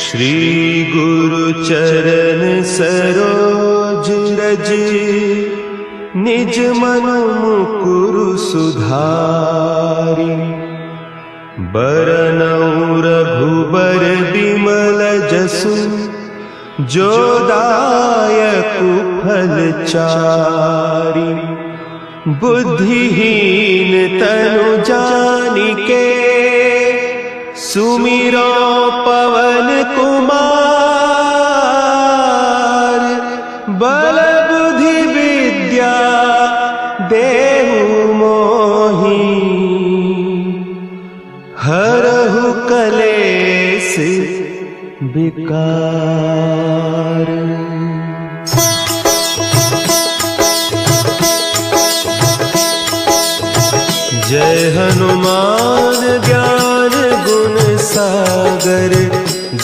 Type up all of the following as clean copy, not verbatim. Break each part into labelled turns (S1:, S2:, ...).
S1: श्री गुरु चरण सरोज रज, निज मन मुकुरु सुधारि। बरनउँ रघुबर बिमल जसु, जो दायकु फल चारि। बुद्धिहीन तनु जानिके, सुमिरो पवन कुमार। बल बुद्धि विद्या देहु मोहि, हरहु कलेस विकार। जय हनुमान ज्ञान गुण सागर,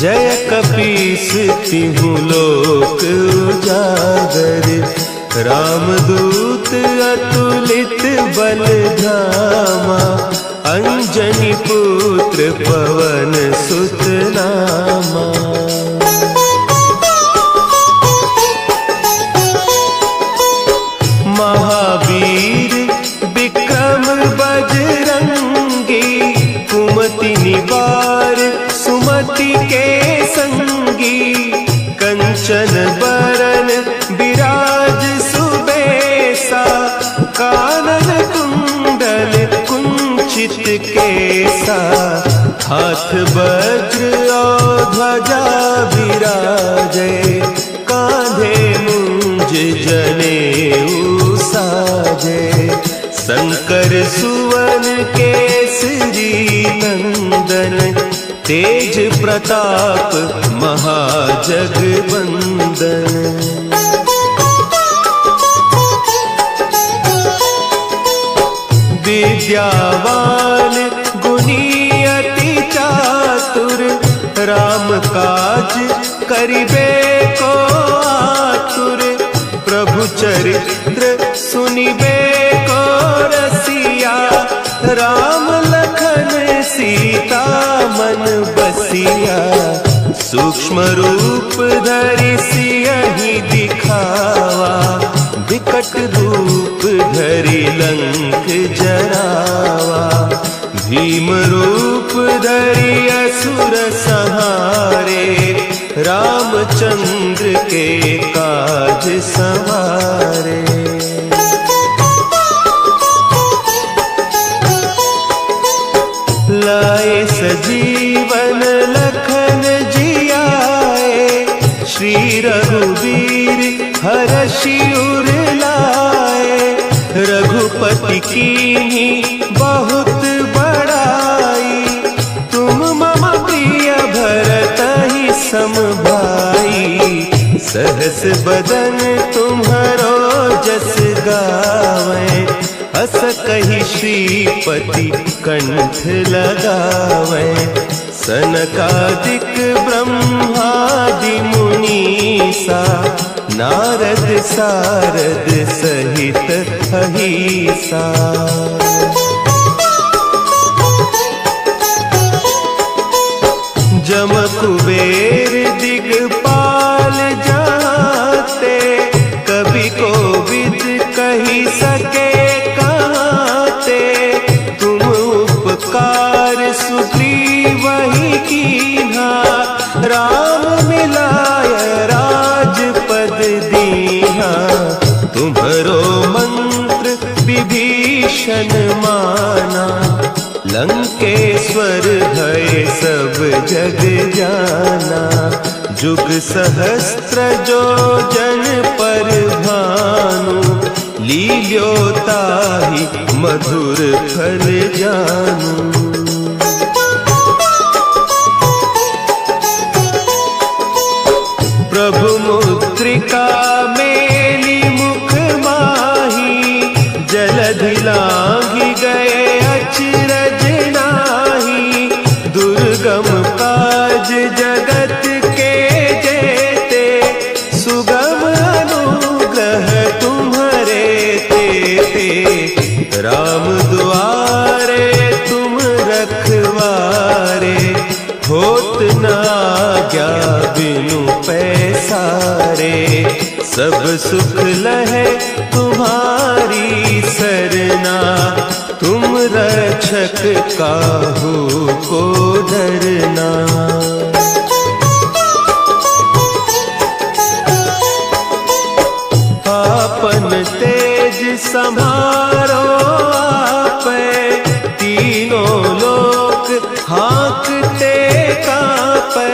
S1: जय कपीस तिहु लोक उजागर। रामदूत अतुलित बल धामा, अंजनी पुत्र पवन सुत नामा। महावीर विक्रम बजरंगी, कुमति निवार सुमति के संगी। कंचन बरन विराज सुबेसा, कानन कुंडल कुंचित केसा। हाथ वज्र और ध्वजा विराजे, कांधे मुंज जनेऊ साजे। शंकर सुवन केसरी नंदन, तेज प्रताप महाजगवंदन। विद्यावान गुणी अति चातुर, राम काज करिबे को आतुर। प्रभु चरित्र सुनिबे को रसिया, राम लखन सीता मन बसिया। सूक्ष्म रूप धरि सियहि दिखावा, विकट रूप धरि लंक जरावा। भीम रूप धरि असुर संहारे, रामचंद्र के काज सवारे। लाए सजीवन लखन जियाए, श्री रघुवीर हरषि उर लाए। रघुपति कीन्ही बहुत बड़ाई, तुम मम प्रिय भरतहि सम भाई। सहस बदन तुम्हरो जस गावें, हस कहि श्रीपति कंठ लगावें। सनकादिक ब्रह्मादि मुनीसा, नारद सारद सहित अहीसा। जम कुबेर दिगपाल जाते, कवि कोविद कहि सके कहते। तुम उपकार सुग्रीवहि कीन्हा, राम मिलाय राजपद दीन्हा। तुम्हरो मंत्र विभीषण माना, लंकेश्वर भय सब जग जाना। जुग सहस्त्र जो जन पर भानु, लील्योताहि मधुर फल जानू। प्रभु मुद्रिका मेली मुख माही, जलधि लांघि गए अचरज नाही। दुर्गम काज जगत के जेते, सुगम अनुग्रह तुम्हरे तेते। राम दुआरे तुम रखवारे, होत न आज्ञा बिनु पैसारे, सब सुख लहे तुम्हारी सरना, तुम रक्षक काहू को डरना। आपन तेज संभारो आपे, तीनों लोक हाँकते कांपे,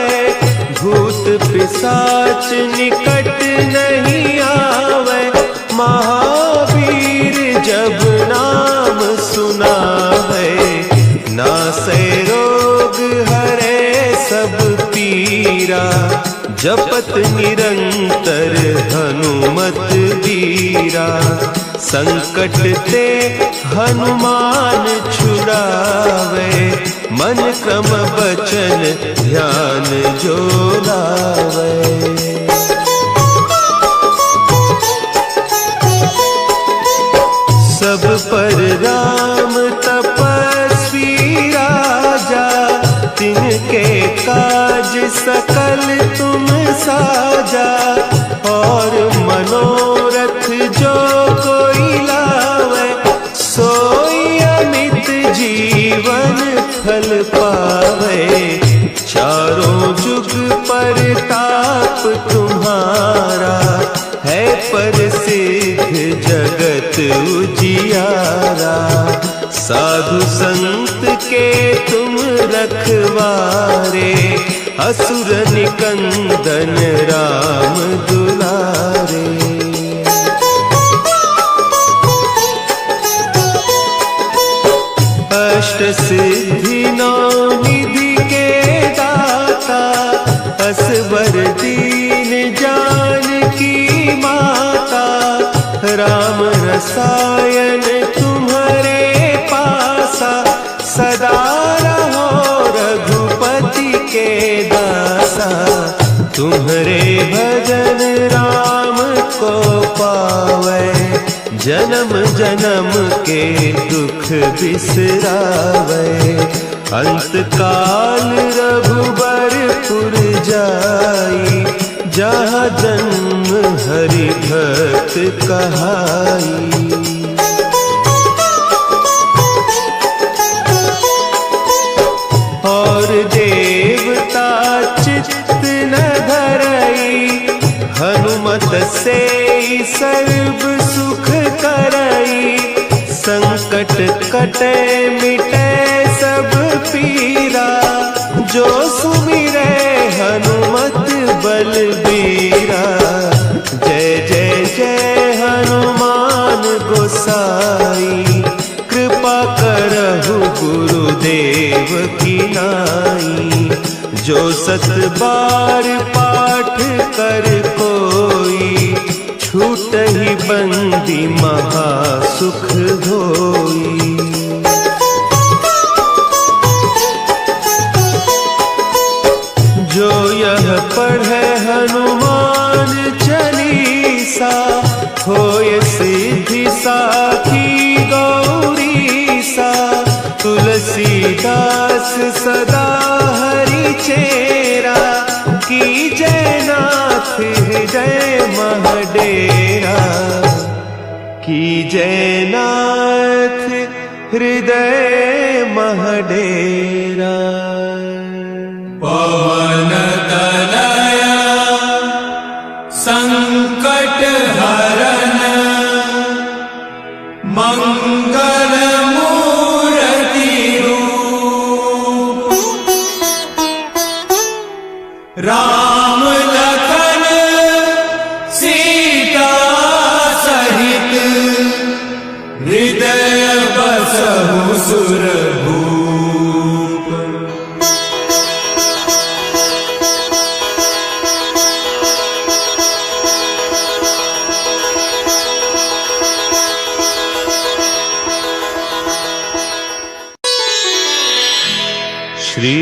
S1: भूत पिशाच निकट नहीं आवे, महावीर जब नाम सुनावे, नासे रोग हरे सब पीरा, जपत निरंतर हनुमत बीरा, संकट ते हनुमान छुड़ावे, मन क्रम बचन ध्यान जो लावे। सब पर राम तपस्वी राजा, तिनके काज सकल तुम साजा, और मनोरथ जो कोई लावे, सोई अमित जीवन फल पावे, चारों जुग परताप तुम्हारा, है प्रसिद्ध जगत उजियारा, साधु संत के तुम रखवारे, असुर निकंदन राम दुलारे। अष्ट सिद्धि नौ निधि के दाता, असवर दीन जानकी माता, राम रसायन तुम्हारे पासा, सदा रहो रघुपति के दासा, तुम्हारे भजन राम को पावे, जन्म जन्म के दुख बिसरावे, अंत काल रघुबरपुर जाई, जहाँ जन्म हरि भक्त कहाई। और देवता चित्त न धरई, हनुमत से सर्व सुख करई, संकट कटे मिटे सब पीरा, जो सुमिरे हनुमत बलबीरा, जय जय जय हनुमान गोसाई, कृपा करहु गुरुदेव की नाई, जो सत बार पाठ कर कोई, छूट ही बंदी महा सुख होई। जो यह पढ़े हनुमान चालीसा, होय सिद्धि साखी गौरीसा, तुलसीदास सदा हरि चेरा, की जयनाथ हृदय महडेरा, की जयनाथ हृदय महडेरा।
S2: पवन तनया संकट हरन, मंगल मूर्ति रूप, राम लखन सीता सहित, हृदय बसहु सुरभूप।
S1: श्री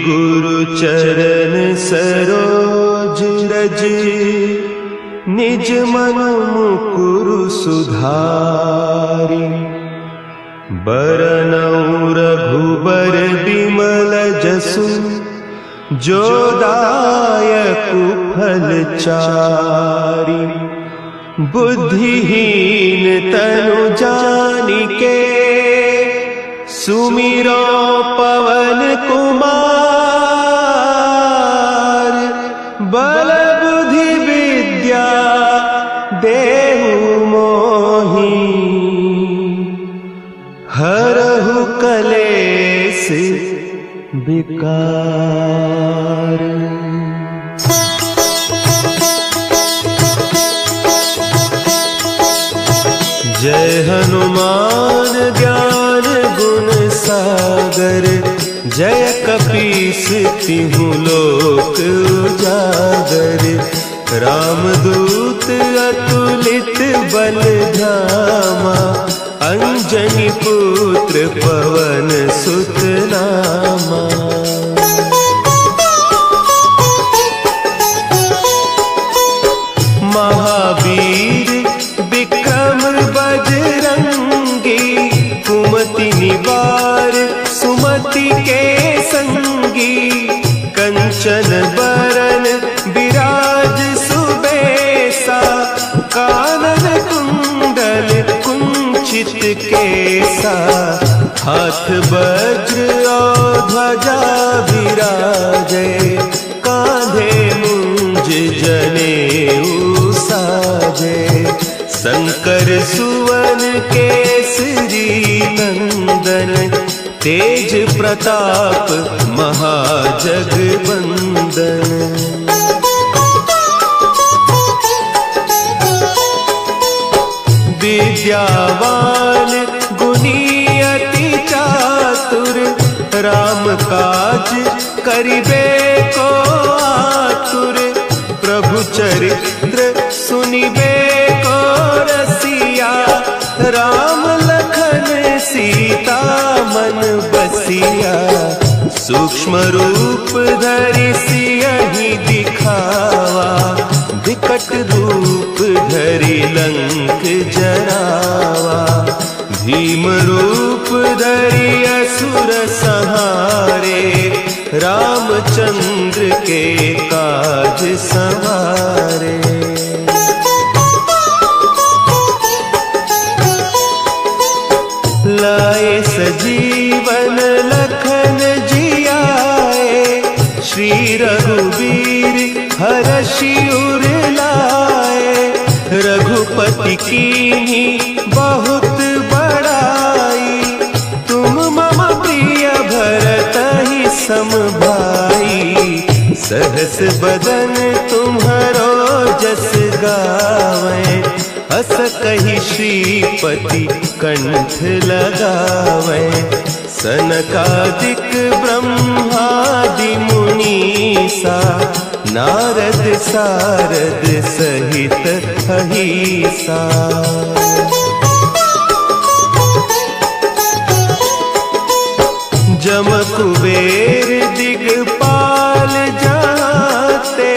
S1: गुरु चरण सरोज रज, निज मन मुकुरु सुधारि, बरनउँ रघुबर बिमल जसु, जो दायक फलचारी। बुद्धिहीन तनु जानिके सुमिरो पवन कुमार। बल बुद्धि विद्या देहु मोहि हरहु कलेस विकार। जय हनुमान ज्ञान गुण सागर। जय कपीस तिहु लोक उजागर। रामदूत अतुलित बल धामा। अंजनी पुत्र पवन सुत नामा। महावीर विक्रम बजरंगी। कुमति निवार सुमति के संगी। कंचन बरन विराज सुबेसा। कानन कुंडल कुंचित केसा। हाथ वज्र और ध्वजा विराजे। कांधे मुंज जनेऊ साजे। शंकर सुवन केसरी नंदन। तेज प्रताप महाजगवंदन। विद्यावान गुणी अति चातुर। राम काज करिबे को आतुर। प्रभु चरित्र सुनिबे को रसिया। राम लखन सीता मन बसिया। सूक्ष्म रूप धरि सियहि दिखावा। विकट रूप धरि लंक जरावा। भीम रूप धरि असुर संहारे। रामचंद्र के काज संवारे। लाए सजीवन लखन जियाए। श्री रघुवीर हरषि उर लाए। रघुपति कीन्ही बहुत बड़ाई। तुम मम प्रिय भरतहि सम भाई। सहस बदन तुम्हरो जस गावें। हस कहि श्रीपति कंठ लगावें। सनकादिक ब्रह्मादि मुनीसा। नारद सारद सहित अहीसा। जम कुबेर दिगपाल जाते।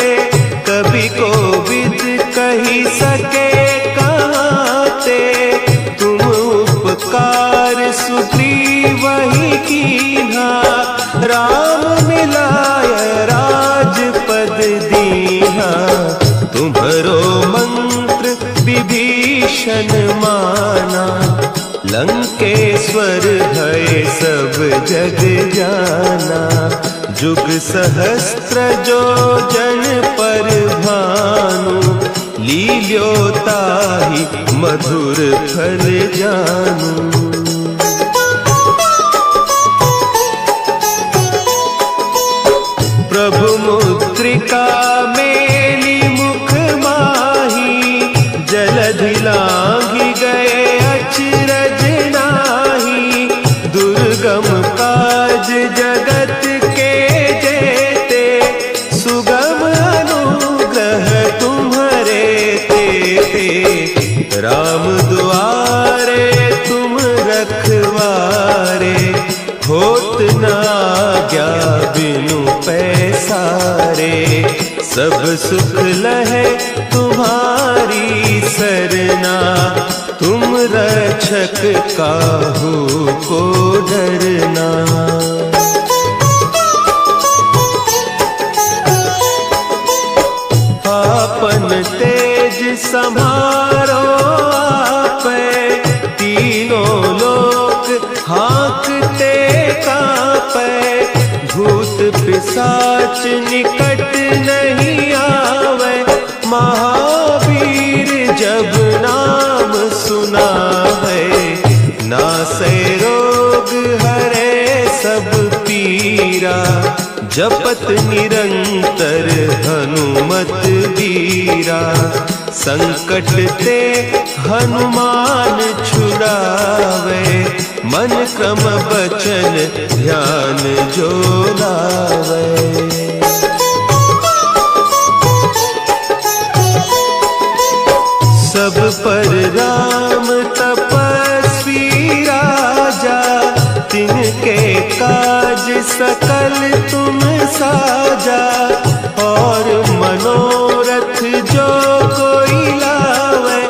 S1: कवि कोविद कहि सके कहते। तुम उपकार सुग्रीवहि कीन्हा। राम मिलाय राजपद दीन्हा। तुम्हरो मंत्र विभीषण माना। लंकेश्वर भय सब जग जाना। जुग सहस्त्र जो जन पर भानु। लील्योताहि मधुर फल जानू। प्रभु मुद्रिका मेली मुख माही। जलधि लांघि गए अचरज नाही। दुर्गम काज जगत के जेते। सुगम अनुग्रह तुम्हरे तेते। राम दुआरे तुम रखवारे। होत न आज्ञा बिनु पैसारे। सब सुख लहे तुम्हारी सरना। तुम रक्षक काहू को डरना। सम्हारो आपै, तीनों लोक हाँकते कांपै, भूत पिशाच निकट नहीं आवे, महावीर जब नाम सुनावे, नासै रोग हरे सब पीरा, जपत निरंतर हनुमत बीरा, संकट ते हनुमान छुड़ावे, मन क्रम बचन ध्यान जो लावे। सब पर राम तपस्वी राजा, तिनके काज सकल तुम साजा, और मनोरथ जो कोई लावे,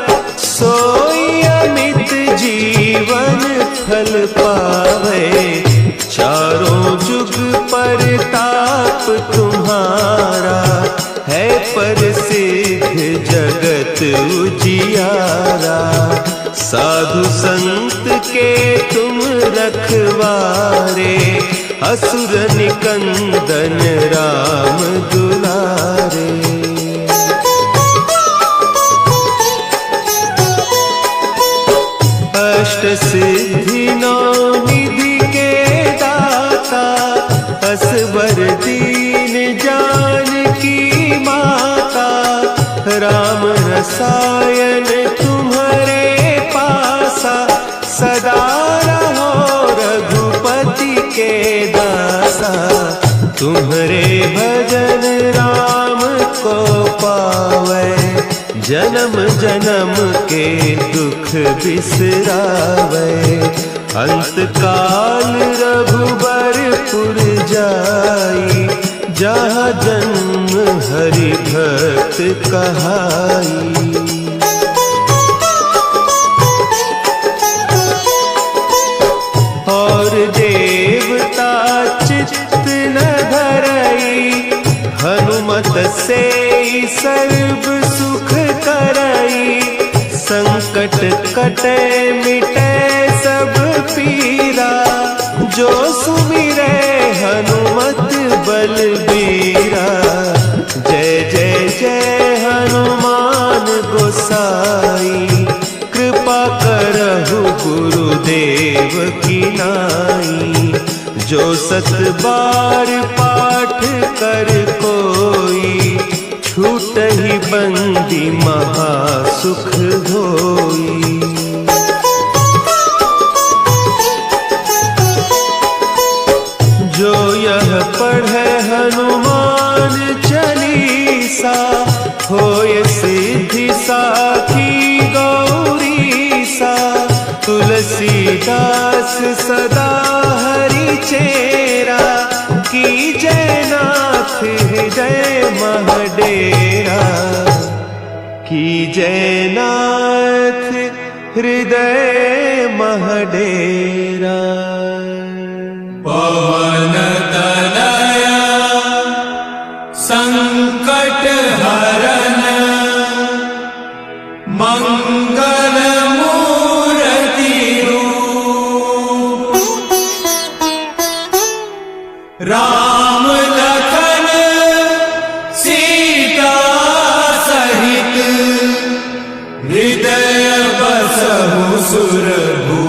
S1: सोई अमित जीवन फल पावे, चारों जुग परताप तुम्हारा, है प्रसिद्ध जगत उजियारा, साधु संत के तुम रखवारे, असुर निकंदन राम दुलारे। अष्ट सिद्धि नौ निधि के दाता, असवर दीन जानकी माता, राम रसायन तुम्हारे पासा, सदा रहो रघुपति के दासा, तुम्हारे भजन राम को पावे, जन्म जन्म के दुख बिसरावे, अंत काल रघुबरपुर जाई, जहाँ जन्म हरि भक्त कहाई। और देवता चित्त न धरई, हनुमत से सर्व सुख करई, संकट कटे मिटे सब पीरा, जो सुमिरे हनुमत बलबीरा, जय जय जय हनुमान गोसाई, कृपा करहु गुरुदेव की नाई, जो सत बार पाठ कर कोई, छूटहि बंदी महासुख होई। जो यह पढ़े हनुमान चालीसा, होय सिद्धि साखी गौरीसा, तुलसीदास सदा हरि चेरा, की जयनाथ हृदय महडेरा, की जयनाथ हृदय महडेरा।
S2: पवन तनया संकट हरन, मंगल मूर्ति रूप, राम लखन सीता सहित, हृदय बसहु सुरभूप।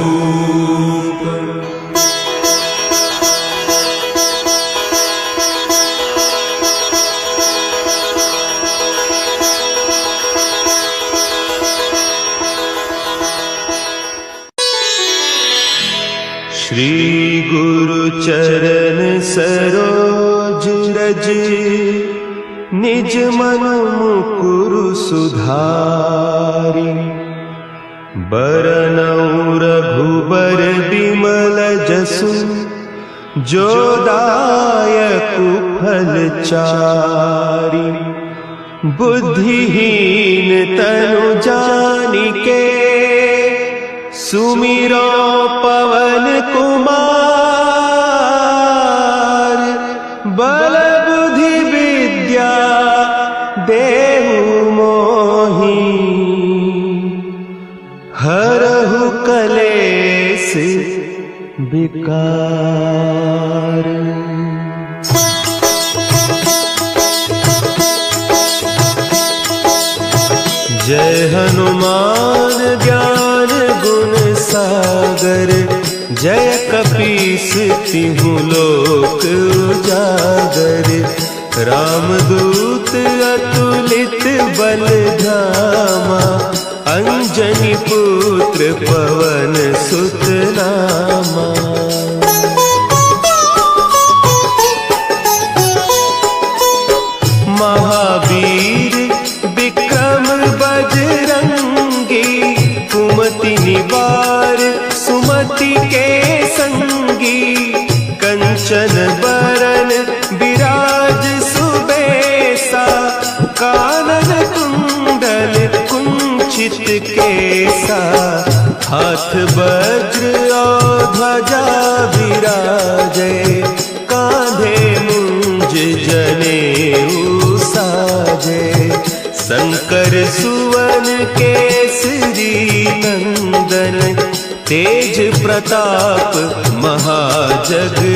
S1: श्री गुरु चरण सरोज रज, निज मन मुकुरु सुधारि, बरनउँ रघुबर बिमल जसु, जो दायकु फल चारि, बुद्धिहीन तनु जानिके, सुमिरो पवन कुमार, बल बुद्धि विद्या देहु मोहि। विकार। जय हनुमान ज्ञान गुण सागर, जय कपीस तिहु लोक उजागर। रामदूत अतुलित बल धामा, अंजनी पुत्र पवन सुत नामा। महावीर विक्रम बजरंगी, कुमति निवार सुमति के संगी। कंचन बरन विराज सुबेसा, कानन कुंडल कुंचित केसा। हाथ वज्र और ध्वजा विराजे, कांधे मुंज जनेऊ साजे। शंकर सुवन केसरी नंदन, तेज प्रताप महाजगवंदन।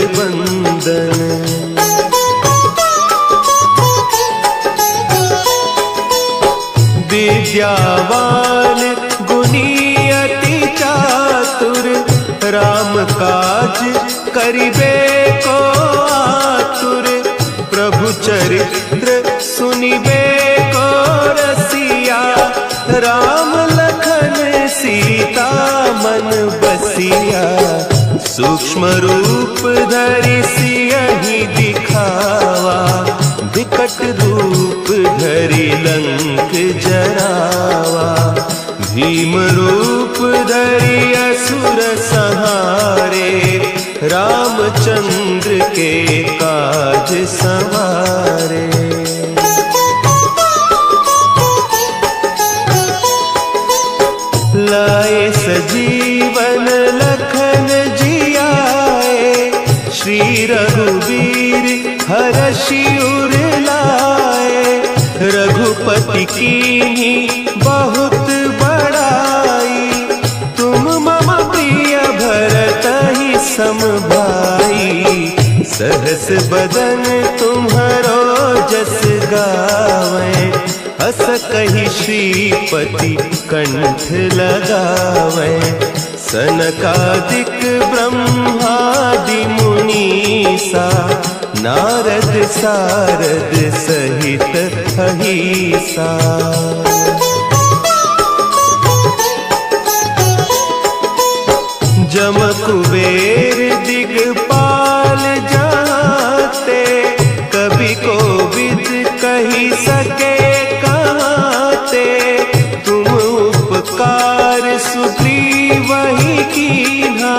S1: विद्यावान गुणी अति चातुर, राम काज करिबे को आतुर। प्रभु चरित्र सुनिबे को रसिया, राम लखन सीता मन बसिया। सूक्ष्म रूप धरि सियहि दिखावा, विकट रूप धरि लंक जरावा। भीम रूप धरि असुर संहारे, रामचंद्र के काज संवारे। लाए सजीवन लखन जियाए, श्री रघुवीर हरषि उर लाए। रघुपति कीन्ही बहुत बड़ाई, तुम मम प्रिय भरतहि सम भाई। सहस बदन तुम्हरो जस गावें, हस कहि श्रीपति कंठ लगावें। सनकादिक ब्रह्मादि मुनीसा, नारद सारद सहित अहीसा। जम कुबेर दिगपाल जाते, कवि कोविद कही सके कहते। तुम उपकार सुग्रीवहि कीन्हा,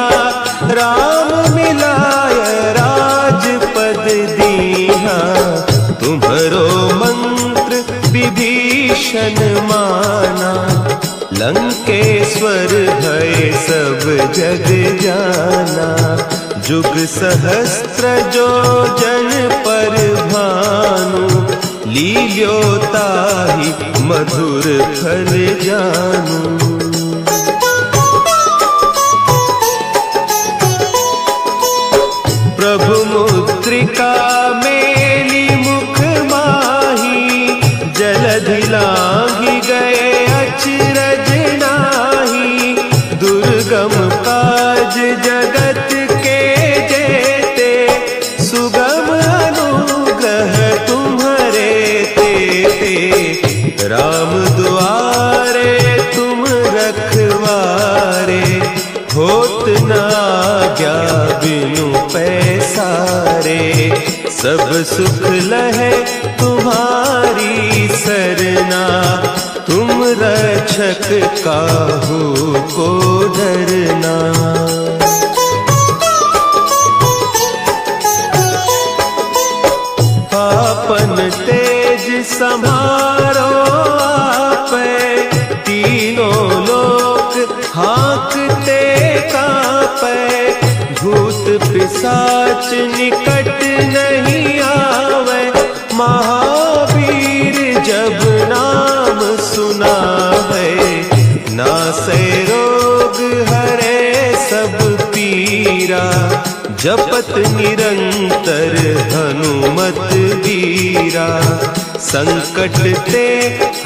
S1: राम मिलाय राजपद दीन्हा। तुम्हरो मंत्र विभीषण माना, लंकेश्वर भय सब जग जाना। जुग सहस्त्र जो जन पर भानु, लील्यो ताहि मधुर फल जानू। प्रभु मुद्रिका मेली मुख माही, जलधि लांघि गए अचरज नाही। दुर्गम काज जगत के जेते, सुगम अनुग्रह तुम्हरे तेते। राम दुआरे तुम रखवारे, होत न आज्ञा बिनु पैसारे। सब सुख लहे तुम्हारी सरना, तुम रक्षक काहू को डरना। आपन तेज समारो आपे, तीनों लोक हाँकते कांपे। भूत पिशाच निकट नहीं आवे, महावीर जब नाम सुनावे। नासै रोग हरे सब पीरा, जपत निरंतर हनुमत वीरा। संकट ते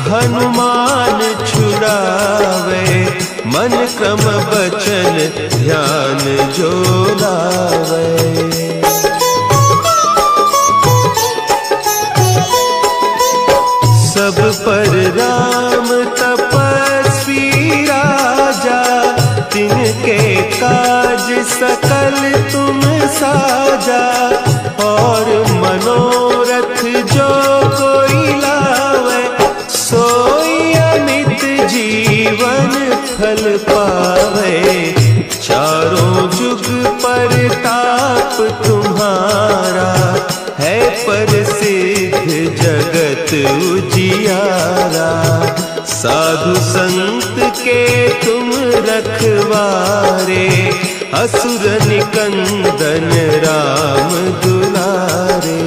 S1: हनुमान छुड़ावे, मन क्रम बचन ध्यान जो लावे। सब पर राम तपस्वी राजा, तिनके काज सकल तुम साजा। और मनोरथ जो कोई लावे, सोई अमित जीवन फल पावे। चारों जुग परताप तुम्हारा, है प्रसिद्ध जगत उजियारा। साधु संत के तुम रखवारे, असुर निकंदन राम दुलारे।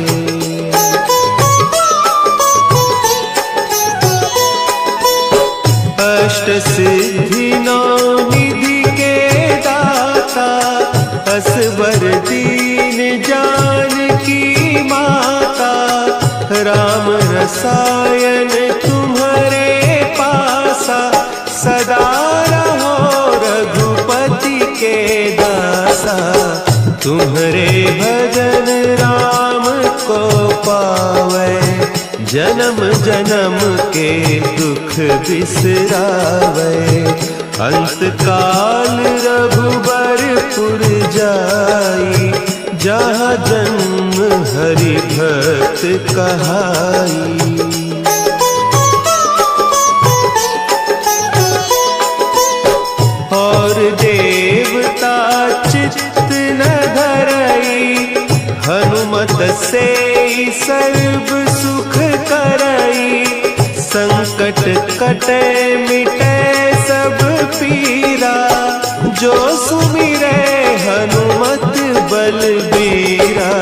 S1: अष्ट सिद्धि नौ निधि के दाता, असवर दीन जानकी माता। राम रसायन तुम्हारे पासा, सदा रहो रघुपति के दासा। तुम्हारे भजन राम को पावे, जन्म जन्म के दुख बिसरावे। अंत काल रघुबरपुर जाई, जहाँ जन्म हरि भक्त कहाई। और देवता चित्त न धरई, हनुमत से सर्व सुख करई। संकट कटे मिटे सब पीरा, जो सुमिरे हनुमत बलबीरा।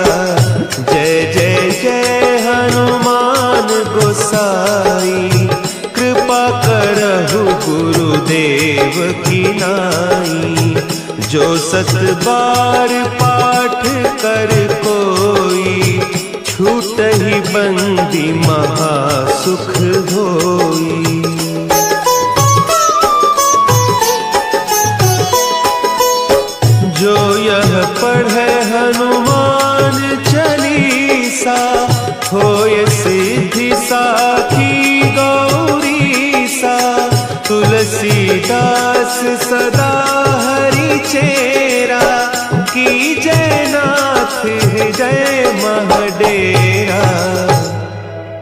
S1: जय जय जय हनुमान गोसाई, कृपा करहु गुरुदेव की नाई। जो सत बार पाठ कर कोई, छूटहि बंदी महासुख होई। जो यह पढ़े हनुमान चालीसा, होय सिद्धि साखी गौरीसा। तुलसीदास सदा हरि चेरा, की जय नाथ हृदय महडेरा।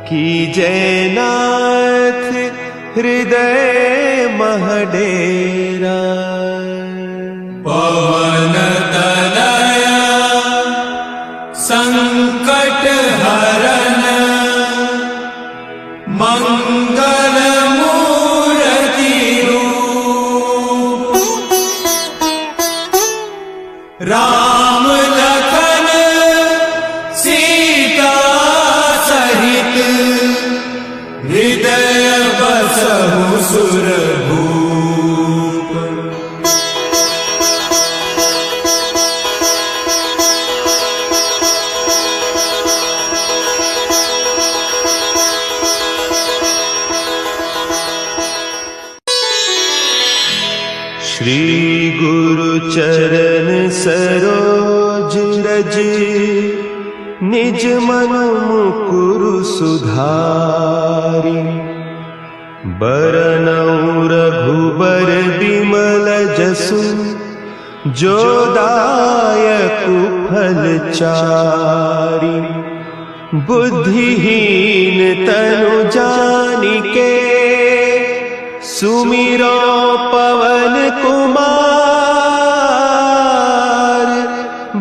S1: की जय नाथ हृदय महडेरा।
S2: पवन तनया संकट हरन, मंगल मूर्ति रूप। राम लखन सीता सहित, हृदय बसहु सुरभूप।
S1: श्री गुरु चरण सरोज रज, निज मनु मुकुरु सुधारि। बरनउँ रघुबर बिमल जसु, जो दायकु फल चारि। बुद्धिहीन तनु जानिके, सुमिरो पवन कुमार।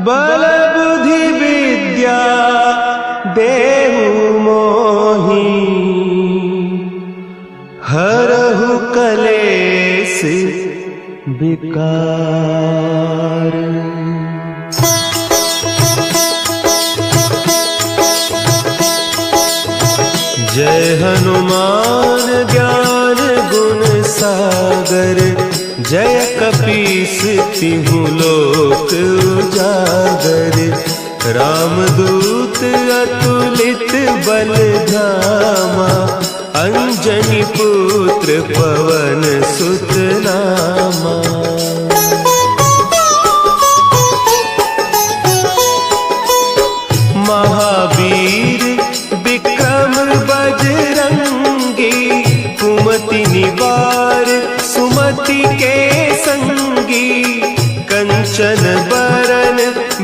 S1: बल बुद्धि विद्या देहु मोहि, हरहु कलेस विकार। जय हनुमान ज्ञान गुण सागर, जय कपीस तिहु लोक उजागर। उजागर, रामदूत अतुलित बल धामा, अंजनी पुत्र पवन सुत नामा। महावीर विक्रम बजरंगी, कुमति निवार सुमति के संगी, कंचन बरन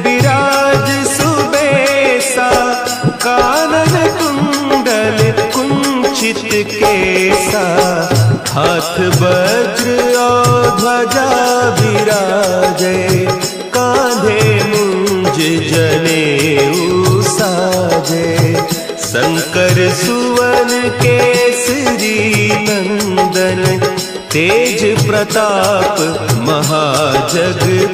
S1: विराज सुबेसा, कानन कुंडल कुंचित केसा, हाथ वज्र और ध्वजा विराजे, कांधे मुंज जनेऊ साजे, शंकर सुवन केसरी नंदन, तेज प्रताप महाजगवंदन।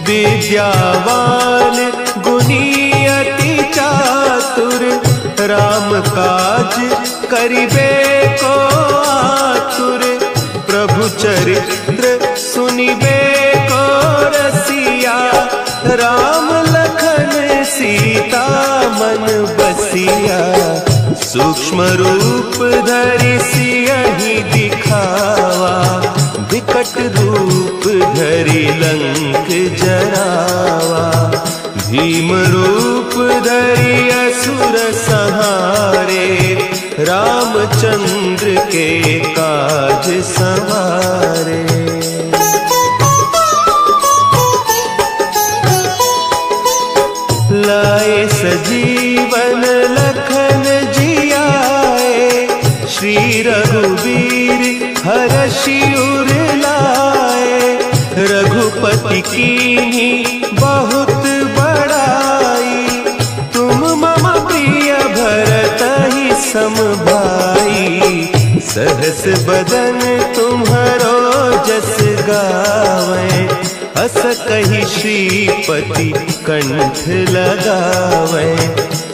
S1: विद्यावान गुणी अति चातुर, राम काज करिबे को आतुर, प्रभु चरित्र सुनिबे को रसिया, राम लखन सीता मन बसिया, सूक्ष्म रूप धरि सियहि दिखावा, विकट रूप धरि लंक जरावा, भीम रूप धरि असुर संहारे, रामचंद्र के काज संवारे। लाए सजीवन लखन जियाए, श्री रघुवीर हरषि उर लाए, रघुपति कीन्ही बहुत बड़ाई, तुम मम प्रिय भरतहि सम भाई, सहस बदन तुम्हरो जस गावें, अस कहि श्रीपति कंठ लगावें,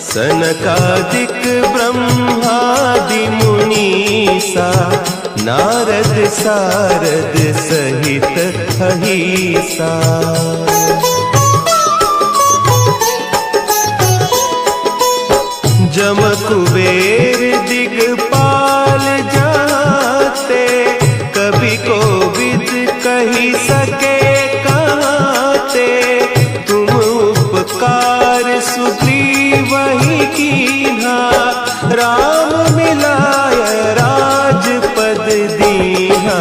S1: सनकादिक ब्रह्मादि मुनीसा, नारद सारद सहित अहीसा। जम कुबेर दिगपाल जाते, कवि कोविद कही सके कहते, तुम उपकार सुग्रीवहि कीन्हा, राम मिलाय राजपद दीन्हा,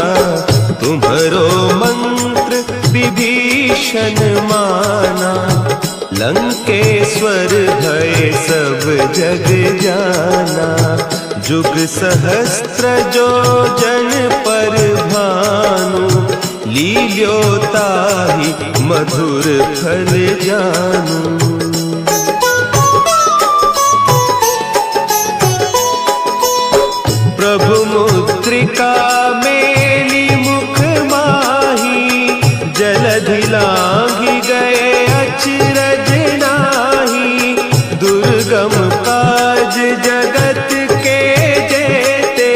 S1: तुम्हरो मंत्र विभीषण माना, लंकेश्वर भय सब जग जाना, जुग सहस्त्र जो जन पर भानु, लील्योताहि मधुर फल जानू। प्रभु मुद्रिका मेली मुख माही, जलधि लांघि गए अचरज नाही, दुर्गम काज जगत के जेते,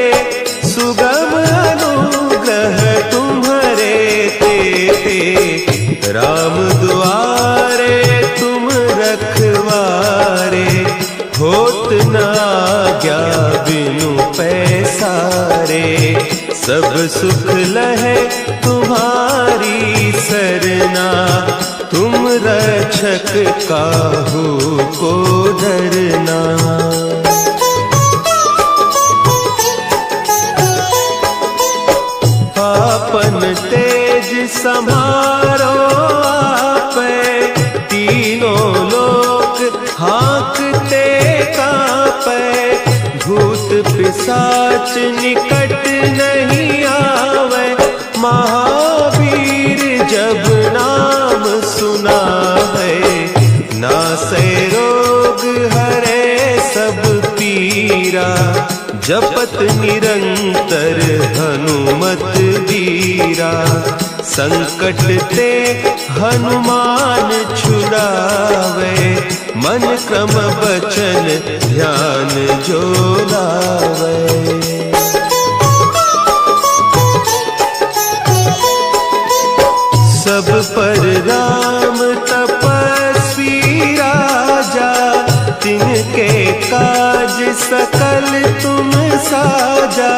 S1: सुगम अनुग्रह तुम्हरे तेते, राम दुआरे तुम रखवारे, होत न आज्ञा बिनु पैसारे, सब सुख लहे तुम्हारी सरना, तुम रक्षक काहू को डरना। आपन तेज समारो आपे, तीनों लोक हाँकते कांपे, भूत पिशाच निकट नहीं आवे, महावीर जब नाम सुना है, नासै रोग हरे सब पीरा, जपत निरंतर हनुमत वीरा, संकट ते हनुमान छुड़ावे, मन क्रम वचन ध्यान जो लावे। सब पर राम तपस्वी राजा, तिनके काज सकल तुम साजा।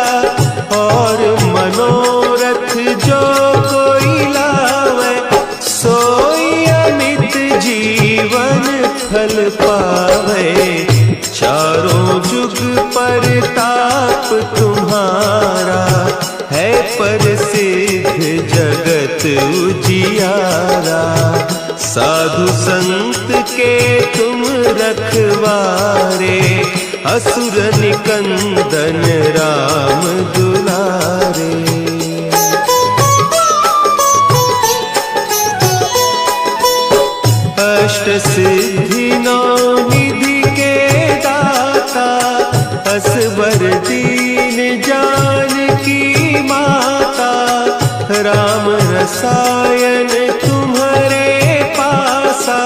S1: और मनोरथ जो कोई लावे, सोई अमित जीवन फल पावे। चारों जुग परताप तुम्हारा, है प्रसिद्ध जगत उजियारा। साधु संत के तुम रखवारे, असुर निकंदन राम दुलारे। अष्ट सिद्धि नौ निधि के दाता, असबर दीन जानकी माता। राम रसायन तुम्हारे पासा,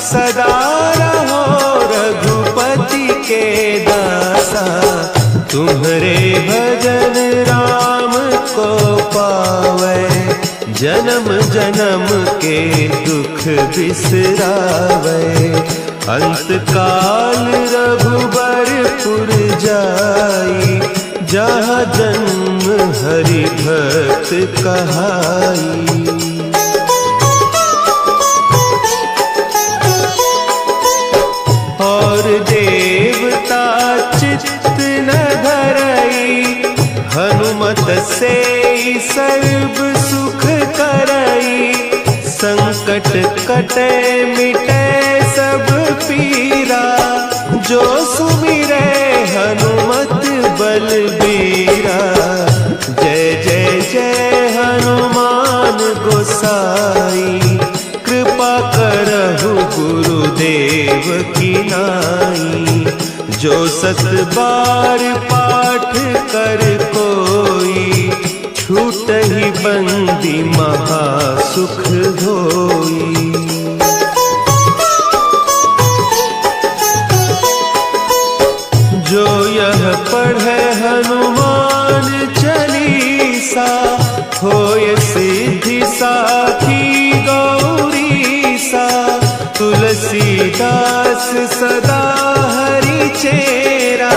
S1: सदा रहो रघुपति के दासा। तुम्हारे भजन राम को पावे, जन्म जन्म के दुख बिसरावे। अंत काल रघुबरपुर जाई, जहाँ जन्म हरि भक्त कहाई। और देवता चित्त न धरई, हनुमत से सर्व सुख करई। संकट कटे मिटे सब पीरा, जो सुमिरे हनुमत बलबीरा। जय जय जय हनुमान गोसाई, कृपा करहु गुरुदेव की नाई। जो सत बार पाठ कर कोई, छूटहि बंदी महासुख होई। जो यह पढ़े हनुमान चालीसा, होय सिद्धि साखी गौरीसा। तुलसीदास सदा हरि चेरा,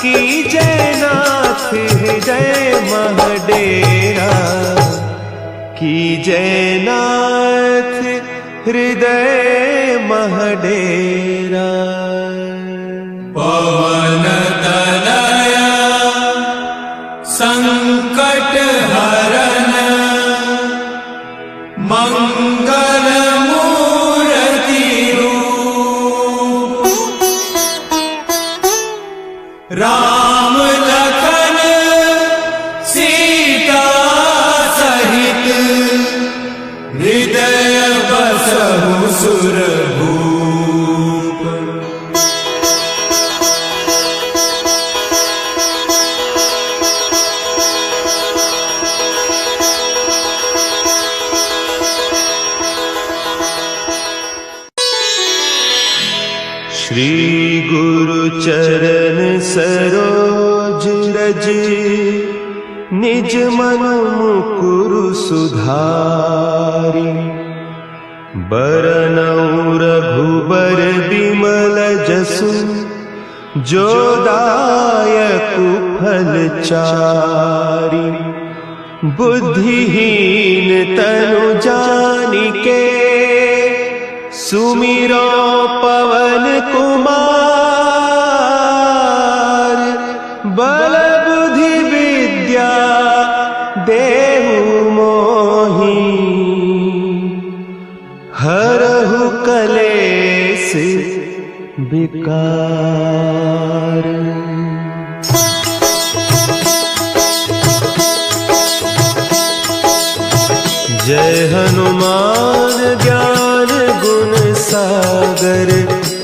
S1: की जय नाथ हृदय महडेरा। की जय नाथ हृदय महडेरा।
S2: पवन तनया संकट हरन, मंगल मूर्ति रूप। राम लखन सीता सहित, हृदय बसहु सुरभूप।
S1: श्री गुरु चरण सरोज रज, निज मन मुकुरु सुधारि। बरनउँ रघुबर बिमल जसु, जो दायकु फल चारि। बुद्धिहीन तनु जानिके, सुमिरो पवन कुमार। बल बुद्धि विद्या देहु मोहि, हरहु कलेस विकार। जय हनुमान ज्ञान गुण सागर,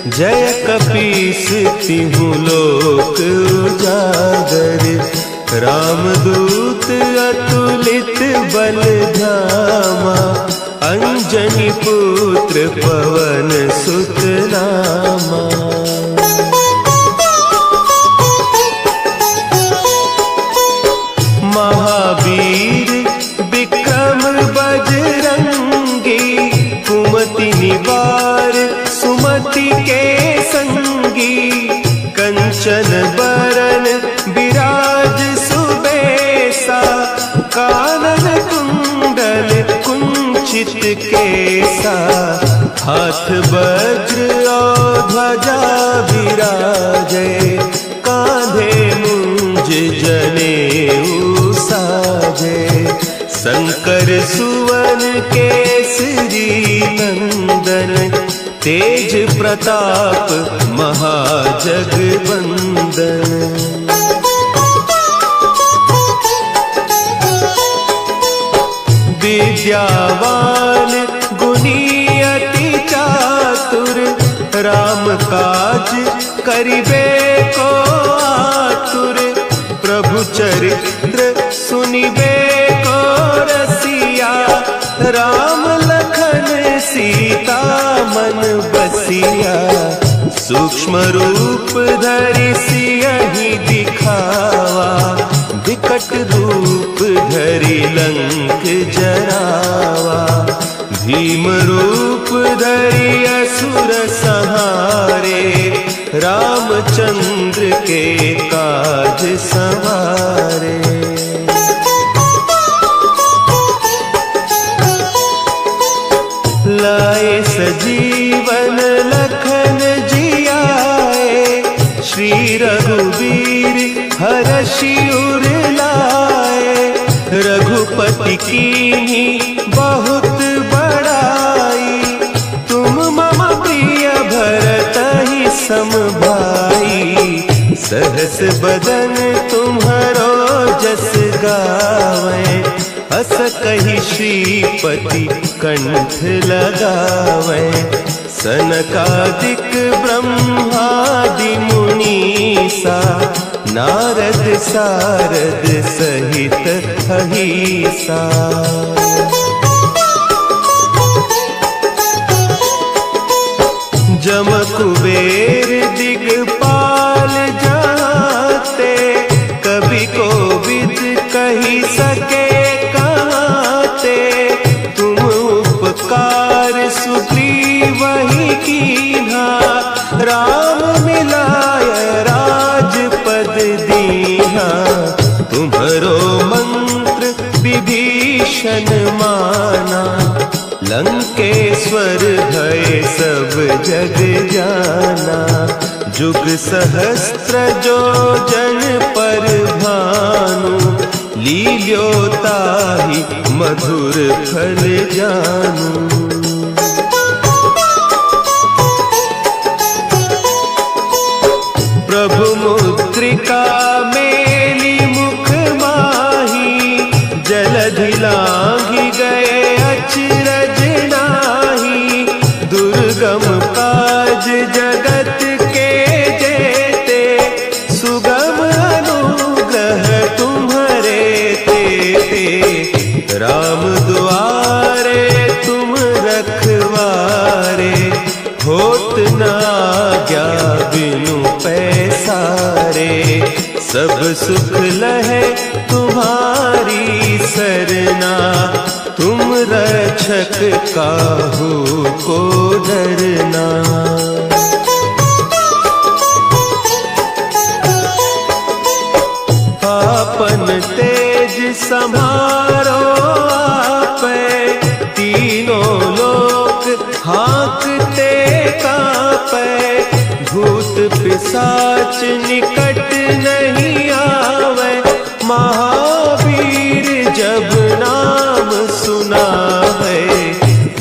S1: जय कपीस तिहु लोक उजागर। रामदूत अतुलित बल धामा, अंजनी पुत्र पवन सुत नामा। महावीर विक्रम बजरंगी, परिवार सुमति के संगी, कंचन बरन विराज सुबेसा, कानन कुंडल कुंचित केसा, हाथ वज्र और ध्वजा विराजे, कांधे मुंज जनेऊ साजे, शंकर सुवन केसरी नंदन, तेज प्रताप महाजगवंदन। विद्यावान गुणी अति चातुर, राम काज करिबे को आतुर, प्रभु चरित्र सुनिबे को रसिया, राम लखन सीता मन बसिया, सूक्ष्म रूप धरि सियहि दिखावा, विकट रूप धरि लंक जरावा, भीम रूप धरि असुर संहारे, रामचंद्र के काज संवारे। लाए सजीवन लखन जियाए, श्री रघुवीर हरषि उर लाए, रघुपति कीन्ही बहुत बड़ाई, तुम मम प्रिय भरतहि सम भाई, सहस बदन तुम्हरो जस गावें, अस कहि श्रीपति कंठ लगावें, सनकादिक ब्रह्मादि मुनीसा, नारद सारद सहित अहीसा। जम कुबेर दिगपाल जाते, कवि कोविद कही सके कहते, तुम उपकार सुग्रीवहि कीन्हा, राम मिलाय राजपद दीन्हा, तुम्हरो मंत्र विभीषण माना, लंकेश्वर भय सब जग जाना, जुग सहस्त्र जो जन पर भानु, लील्यो ताहि मधुर फल जानू। प्रभु मुद्रिका मेली मुख माही, जलधि लांघि गए अचरज नाही, दुर्गम काज जगत के जेते, सुगम अनुग्रह तुम्हरे तेते, राम दुआरे तुम रखवारे, होत न आज्ञा बिनु पैसारे, सब सुख लहे तुम्हारी सरना, तुम रक्षक काहू को डरना। आपन तेज समारो आपे, तीनों लोक हाँकते कापे, भूत पिशाच निकट नहीं आवे, महावीर जब नाम सुना है,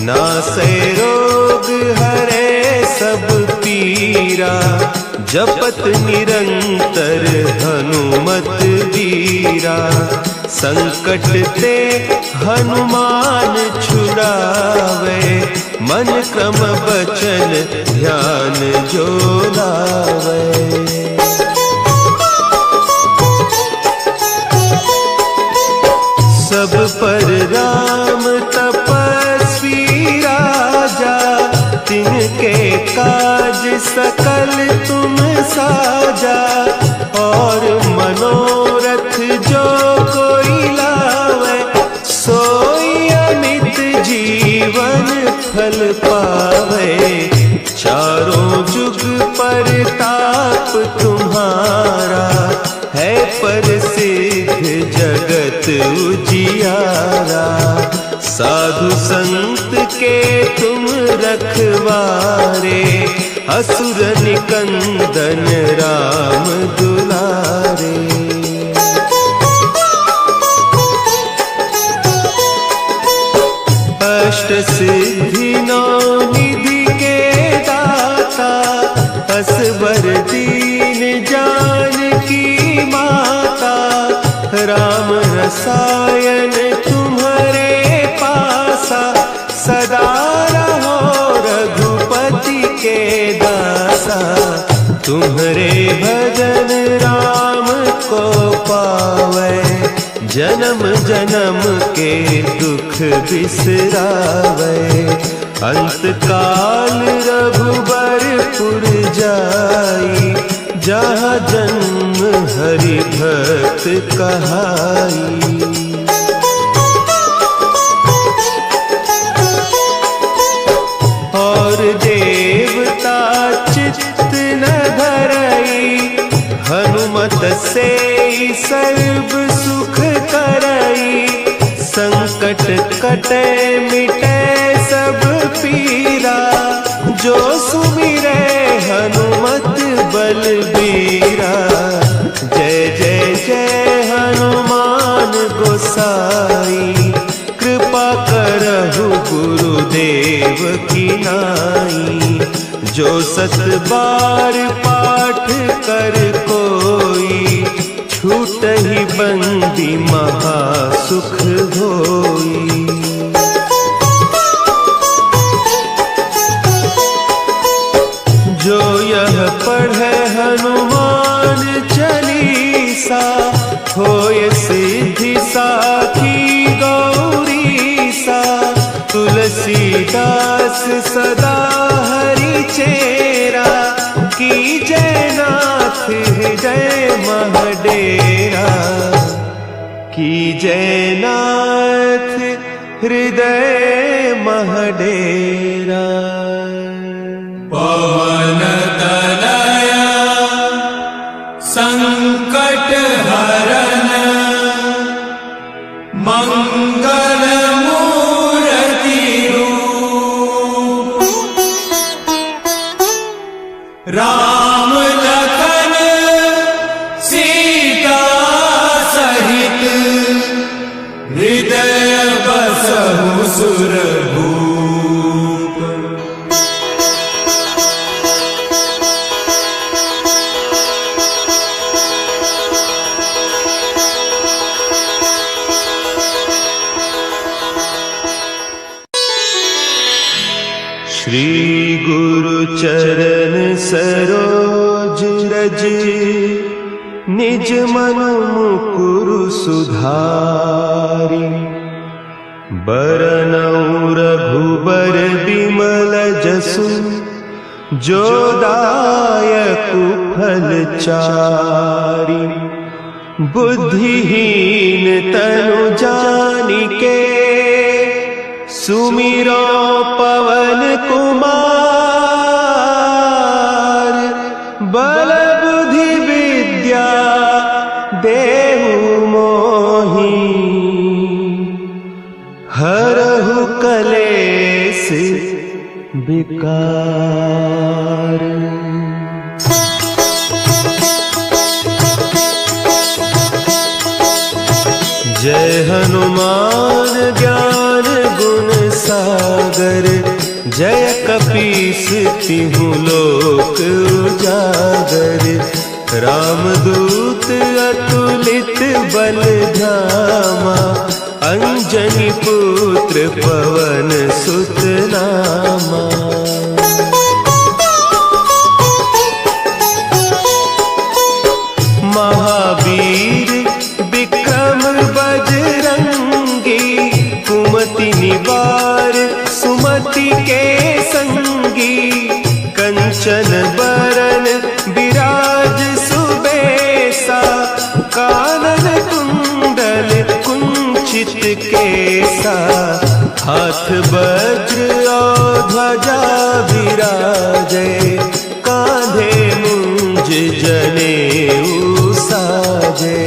S1: नासे रोग हरे सब पीरा, जपत निरंतर हनुमत वीरा, संकट ते हनुमान छुड़ावे, मन क्रम बचन ध्यान जो लावे। सब पर राम तपस्वी राजा, तिनके काज सकल तुम साजा, और मनोरथ जो कोई लावे, सोई अमित जीवन फल पावे। चारों जुग परताप तुम्हारा है प्रसिद्ध जगत उजियारा। साधु संत के तुम रखवारे असुर निकंदन राम दुलारे। अष्ट सिद्धि नौ निधि के दाता असबर दीन जानकी माता। राम रसायन तुम्हारे पासा सदा रहो रघुपति के दासा। तुम्हारे भजन राम को पावे जन्म जन्म के दुख बिसरावे। अंत काल रघुबरपुर जाई जहाँ जन्म हरि भक्त कहाई। और देवता चित्त न धरई हनुमत से सर्व सुख करई। संकट कटे मिटे सब पीरा जो सुमिरे हनुमत बलबीरा। जय जय जय हनुमान गोसाई कृपा करहु गुरुदेव की नाई। जो सत बार पाठ कर कोई छूटहि बंदी महासुख होई। जो यह पढ़े हनुमान चालीसा होय सिद्धि साखी गौरीसा। तुलसीदास सदा हरि चेरा की जयनाथ हृदय महडेरा। की जयनाथ हृदय महडेरा।
S2: पवन तनया संकट हरन मंगल मूर्ति रूप। राम लखन सीता सहित हृदय बसहु सुरभूप।
S1: श्री गुरु चरण सरोज रज निज मन मुकुरु सुधारि। बरनउँ रघुबर बिमल जसु जो दायकु फल चारि। बुद्धिहीन तनु जानिके सुमिरो पवन कुमार। बल बुद्धि विद्या देहु मोहि हरहु कलेस विकार। जय हनुमान ज्ञान गुण सागर। जय कपीस तिहु लोक उजागर। रामदूत अतुलित बल धामा। अंजनी पुत्र पवन सुत नामा। महावीर विक्रम बजरंगी। कुमति निवार सुमति के संगी। कंचन बरन विराज सुबेसा। कानन कुंडल कुंचित केसा। हाथ वज्र और ध्वजा विराजे, कांधे मुंज जनेऊ साजे।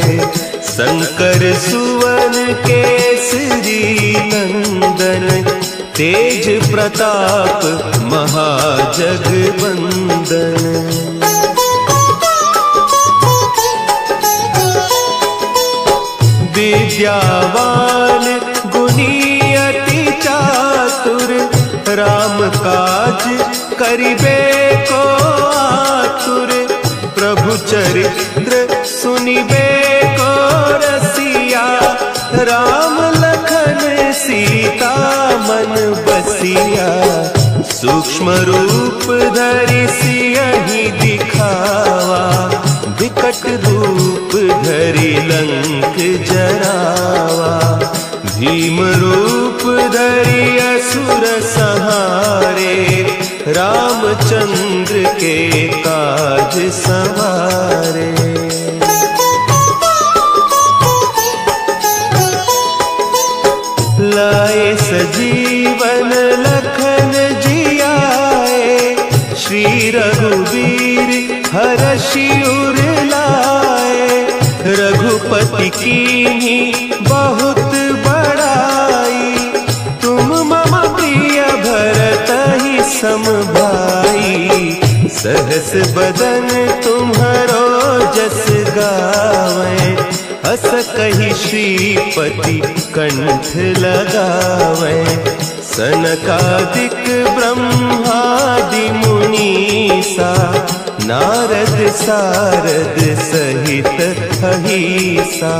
S1: शंकर सुवन केसरी नंदन, तेज प्रताप महाजगवंदन। विद्यावान गुणी अति चातुर, राम काज करिबे को आतुर। प्रभु चरित्र सुनिबे को रसिया, राम लखन सीता मन बसिया। सूक्ष्म रूप धरि सियहि दिखावा, विकट रूप धरि लंक जरावा। भीम रूप धरि असुर संहारे, रामचंद्र के काज संवारे। लाए सजीवन लखन जियाए, श्री रघुवीर हरषि उर लाए। रघुपति कीन्ही बहुत बड़ाई, तुम मम प्रिय भरतहि सम भाई। सहस बदन तुम्हरो जस गावें, हस कहि श्रीपति कंठ लगावें। सनकादिक ब्रह्मादि मुनीसा, नारद सारद सहित अहीसा।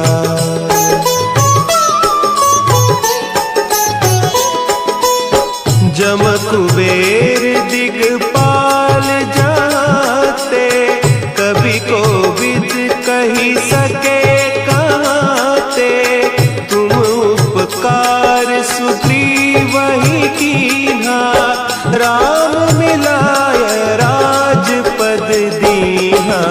S1: जम कुबेर दिगपाल जाते, कवि कोविद कही सके कहते। तुम उपकार सुग्रीवहि कीन्हा, राम मिलाय राजपद दीन्हा।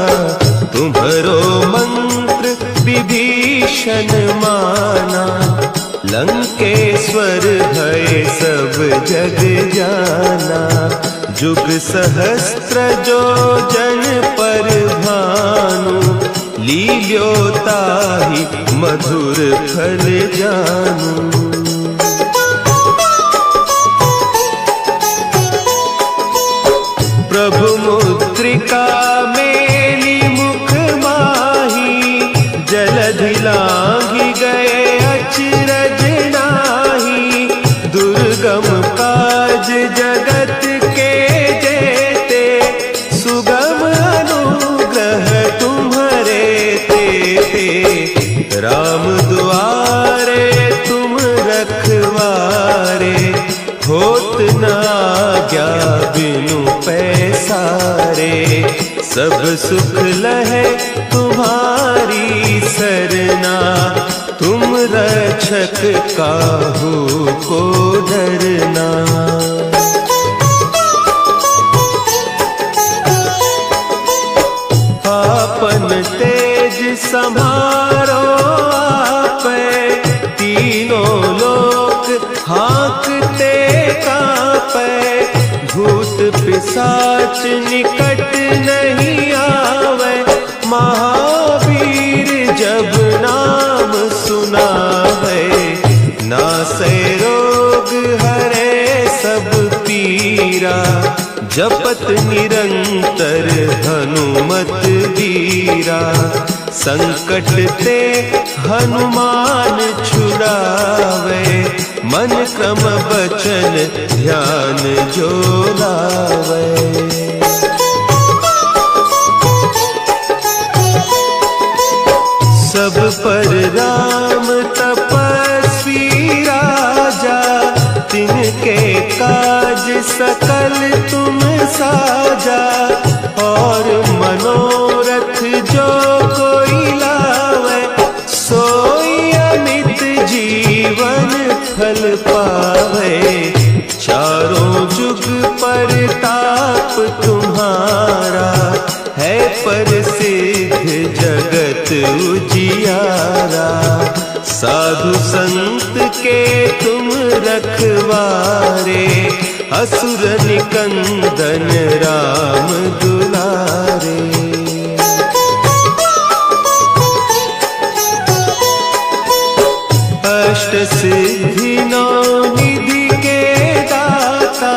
S1: तुम्हरो मंत्र विभीषण माना, लंकेश्वर भय सब जग जाना। जुग सहस्त्र जो जन पर भानु, लील्यो ताहि मधुर फल जानू। प्रभु मुद्रिका मेली मुख माही, जलधि लांघि गए अचरज नाही। दुर्गम काज जगत के जेते, सुगम अनुग्रह तुम्हरे तेते। राम दुआरे तुम रखवारे, होत न आज्ञा बिनु पैसारे। सब सुख लहे तुम्हारी सरना, तुम रक्षक काहू को डरना। आपन तेज समारो आपै, तीनों लोक हाँकते कांपै। भूत पिशाच निकट नहीं आवे, महावीर जब नाम सुनावे। नासै रोग हरे सब पीरा, जपत निरंतर हनुमत वीरा। संकट ते हनुमान छुड़ावे, मन क्रम बचन ध्यान जो लावे। सब पर राम तपस्वी राजा, तिनके काज सकल तुम साजा। और मनोरथ जो कोई लावे, सोई अमित जीवन फल पावे। चारों जुग परताप तुम्हारा, है प्रसिद्ध जगत उजियारा। साधु संत के तुम रखवारे, असुर निकंदन राम दुलारे। अष्ट सिद्धि नौ निधि के दाता,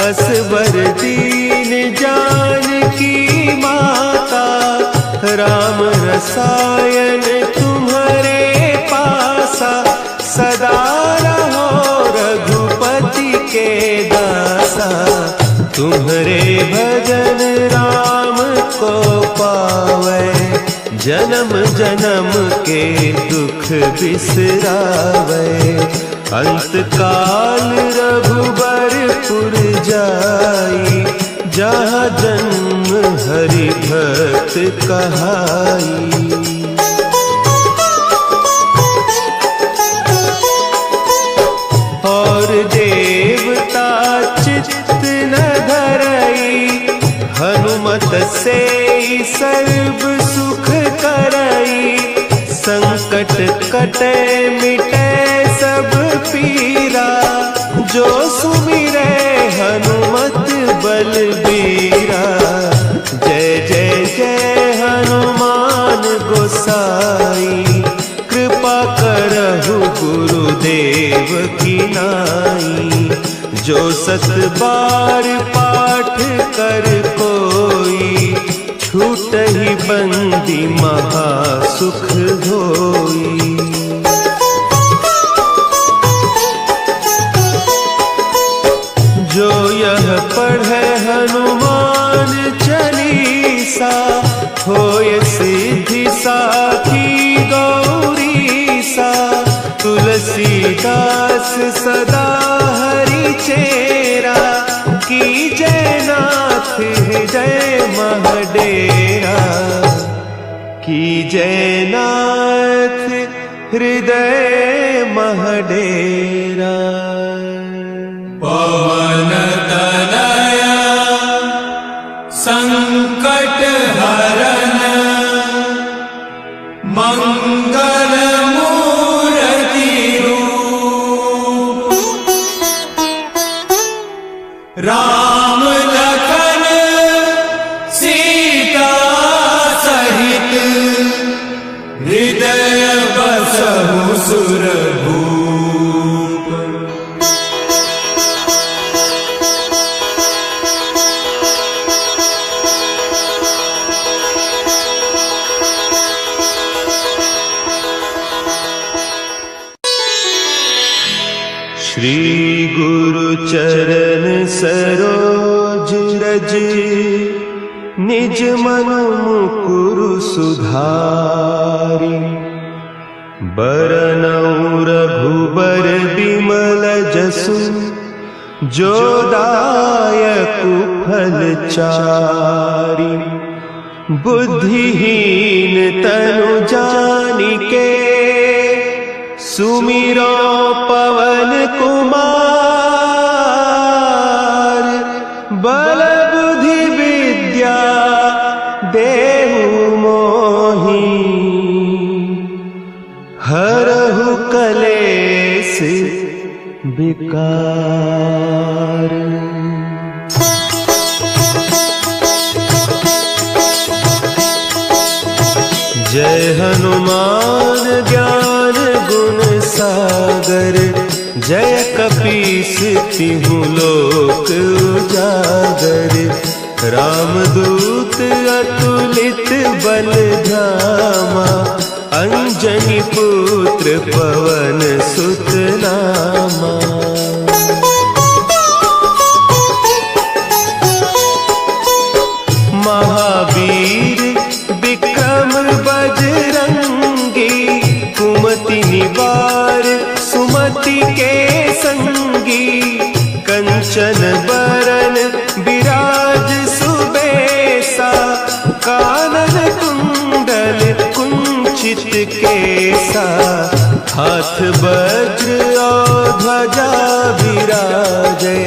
S1: असवर दीन जानकी माता, राम रसायन तुम्हारे पासा, सदा रहो रघुपति के दासा। तुम्हारे भजन राम को पावे, जन्म जन्म के दुख बिसरावे। अंत काल रघुबरपुर जाई, जहाँ जन्म हरि भक्त कहाई। और देवता चित्त न धरई, हनुमत से सर्व सुख करई। संकट कटे मिटे सब पीरा, जो सुमिरे हनुमत बलबीरा। जय जय जय हनुमान गोसाई, कृपा करहु गुरुदेव की नाई। जो सत बार पाठ कर कोई, छूटहि बंदी महा सुख होई। जो यह पढ़े हनुमान चालीसा, होय सिद्धि साखी गौरीसा। तुलसीदास सदा हरि चेरा, की जय नाथ हृदय महडेरा। की जय नाथ हृदय महडेरा।
S2: पवन तनया संकट हरन, मंगल मूर्ति रूप। राम लखन सीता सहित, हृदय बसहु सुरभूप।
S1: श्री गुरु चरण सरोज रज, निज मन मुकुरु सुधारि। बरनउँ रघुबर बिमल जसु, जो दायकु फल चारि। बुद्धिहीन तनु जानिके, सुमिरो पवन कुमार। बल बुद्धि विद्या देहु मोहि, हरहु कलेस विकार। जय हनुमान ज्ञान गुण सागर, जय कपीस तिहु लोक उजागर। रामदूत अतुलित बल धामा, अंजनी पुत्र पवन सुत नामा। महावीर विक्रम बजरंगी, कुमति निवार सुमति के संगी। कंचन बरन विराज सुबेसा, कानन कुंडल कुंचित केसा। हाथ वज्र और ध्वजा विराजे,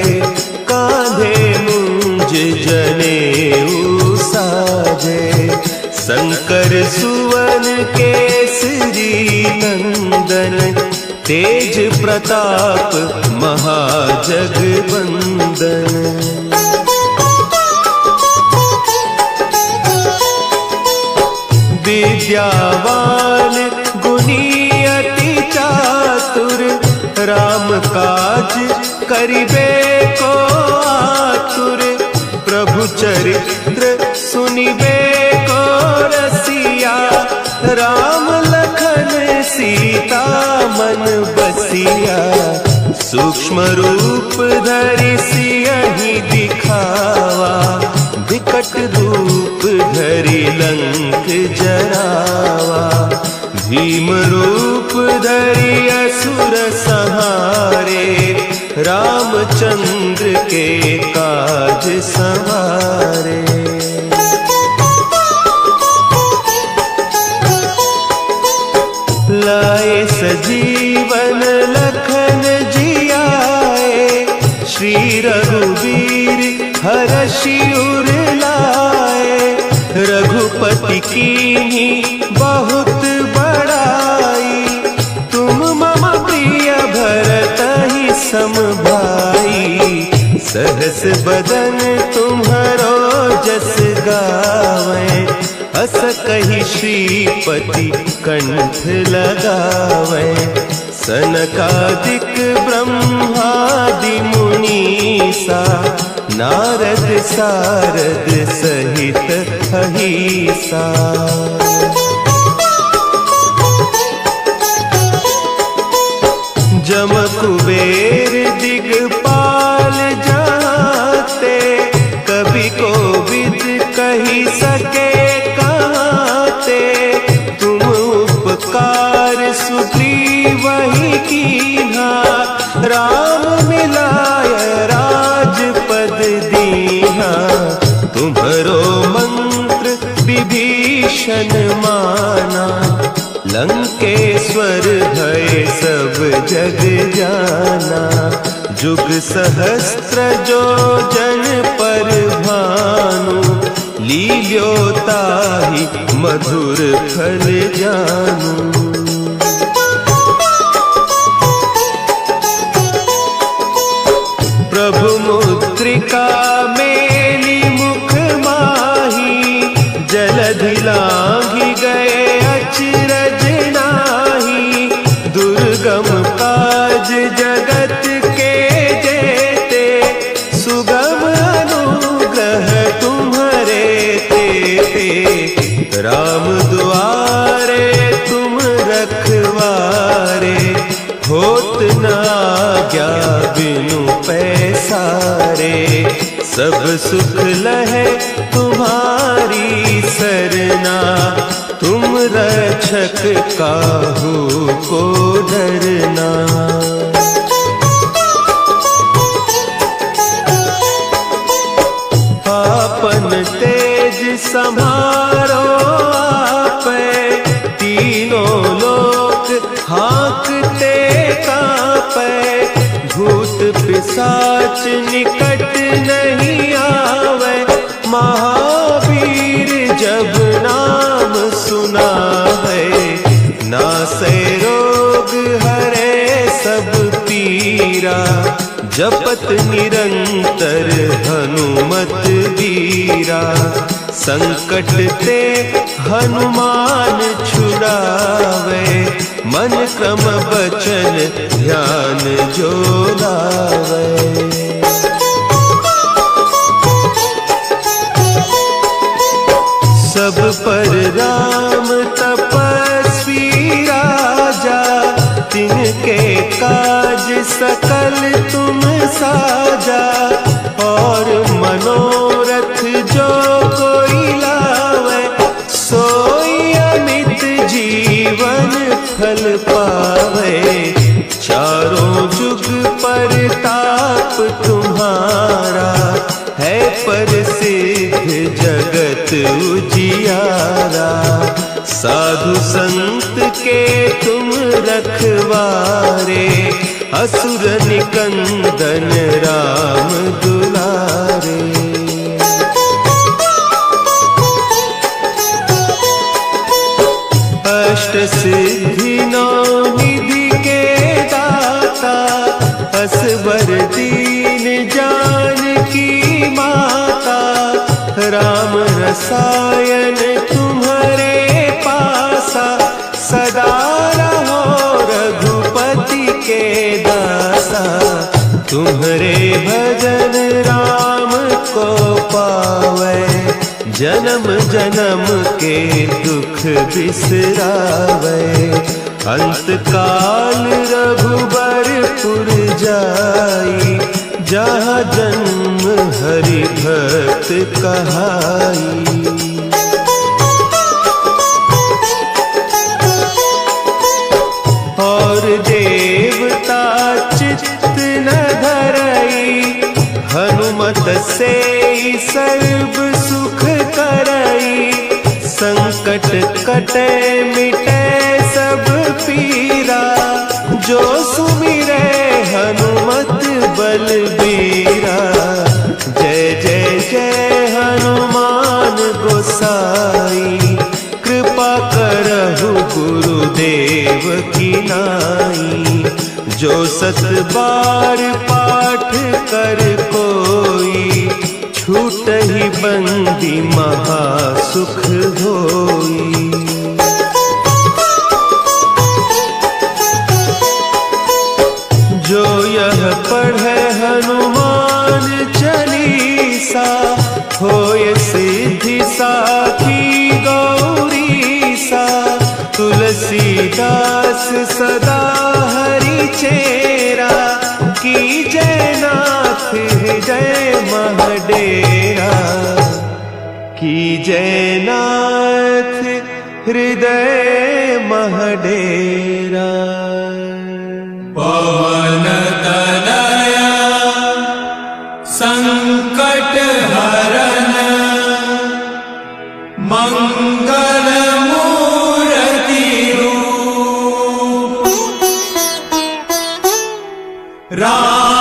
S1: कांधे मुंज जनेऊ साजे। संकर सुवन केसरी नंदन, तेज प्रताप महाजगबंदन। विद्यावान गुणी अति चातुर, राम काज करिबे को आतुर। प्रभु चरित्र सुनिबे को रसिया, राम लखन सीता मन बसिया। सूक्ष्म रूप धरि सियहि दिखावा, विकट रूप धरि लंक जरावा। भीम रूप धरि असुर संहारे, रामचंद्र के काज संवारे। लाए सजीवन लखन जियाए, श्री रघुवीर हरषि उर लाए। रघुपति कीन्ही बहुत बड़ाई, तुम मम प्रिय भरतहि सम भाई। सहस बदन तुम्हरो जस गावें, अस कहि श्रीपति कंठ लगावें। सनकादिक ब्रह्मादि मुनीसा, नारद सारद सहित अहीसा। जम कुबेर दिगपाल जाते, कवि कोविद कही सके कहते। तुम उपकार सुग्रीवहि कीन्हा, राम मिलाय राजपद दीन्हा। तुम्हरो मंत्र विभीषण माना, लंकेश्वर भय सब जग जाना। जुग सहस्त्र जो जन पर भानु, लील्यो ताहि मधुर फल जानू। प्रभु मुद्रिका मेली मुख माही, जलधि लांघि गए अचरज नाही। दुर्गम काज जगत के जेते, सुगम अनुग्रह तुम्हरे तेते। राम दुआरे तुम रखवारे, होत न आज्ञा बिनु पैसारे। सब सुख लहे तुम्हारी सरना, तुम रक्षक काहू को डरना। आपन तेज समारो आपे, तीनों लोक हाँकते कांपे। भूत पिशाच निकट नहीं आवे, महावीर जब नाम सुना है। नासै रोग हरे सब पीरा, जपत निरंतर हनुमत बीरा। संकट ते हनुमान छुड़ावे, मन क्रम बचन ध्यान जो लावे। सब पर राम तपस्वी राजा, तिनके काज सकल तुम साजा। और मनोरथ जो कोई लावे, सोई अमित जीवन फल पावे। चारों जुग परताप तुम्हारा, है प्रसिद्ध जगत उजियारा। साधु संत के तुम रखवारे, असुर निकंदन राम दुलारे। अष्ट सिद्धि नौ निधि के रसायन तुम्हारे पासा, सदा रहो रघुपति के दासा। तुम्हारे भजन राम को पावे, जन्म जन्म के दुख बिसरावे। अंत काल रघुबरपुर जाई, जहाँ जन्म हरि भक्त कहाई। और देवता चित्त न धरई, हनुमत से सर्व सुख करई। संकट कटे मिटे सब पीरा, जो सुमिरे हनुमत बलबीरा। जय जय जय हनुमान गोसाई, कृपा करहु गुरुदेव की नाई। जो सत बार पाठ कर कोई, छूटहि बंदी महा सुख होई। जो यह पढ़े हनुमान चालीसा, होय सिद्धि साखी गौरीसा। तुलसीदास सदा हरि चेरा, की जय नाथ हृदय महडेरा। की जय नाथ हृदय महडेरा।
S2: पवन तनया संकट हरन, मंगल मूर्ति रूप। राम